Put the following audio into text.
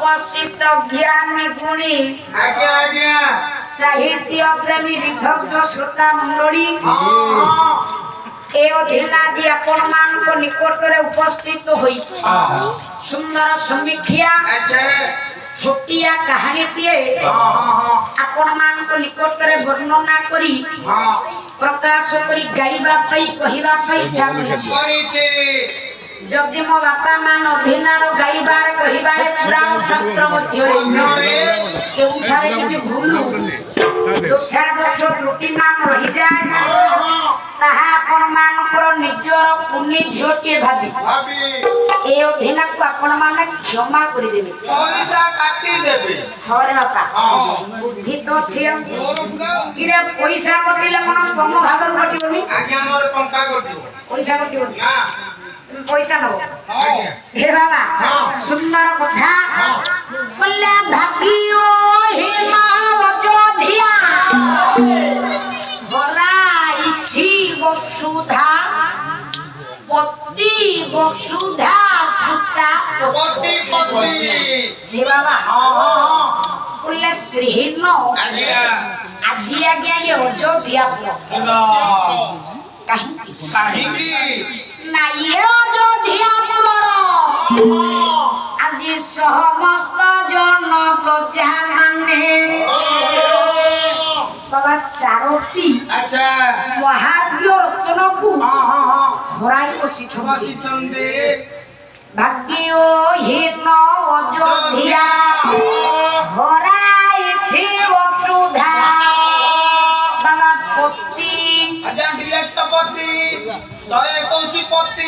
उपस्थित ज्ञानी गुणी आज्ञा आज्ञा साहित्य प्रेमी विभक्त श्रोता मंडली ए अधीनादि आपण मान को निकट रे उपस्थित होई सुंदर समीक्षा अच्छा छोटिया कहानी टिए आपण मान को निकट रे वर्णना करी प्रकाश करी गाइबा पई कहिबा पई छाबी जदि मो बापा मान अधीनार गाइबार कहिबारे पुराण शास्त्र मध्य केउठारे किछि भूलु दोषा दोष त्रुटि मान रहि जाय ताहा आपण मानकर निजर पुण्य झोटे भाबी ए अधीना को आपण माने क्षमा करि देबे पैसा काटी देबे हरे बापा बुद्धि तो छिय किरे पैसा कटिले कोन तम भागर कटिबनी आज्ञा मोर पंका कटिबो पैसा कटिबनी हां पैसा नो आज्ञा हे बाबा सुंदर कथा बोले भागियो हे नाव जोधिया भराइछि वसुधा पति वसुधा सुता पति पति हे बाबा हां बोले श्रीनो आज्ञा आजी आज्ञा ये अयोध्या काहे की ना ये अयोध्या আজি সমস্ত জন প্রজা মানে বাবা চারটি अच्छा মহার্ঘ্য রত্নকু হরাই বসিছন্তি चंदे ভাগ্য হীন অযোধ্যা হরাইছি বসুধা বাবা পতি आज्ञा 221 पति 121 पति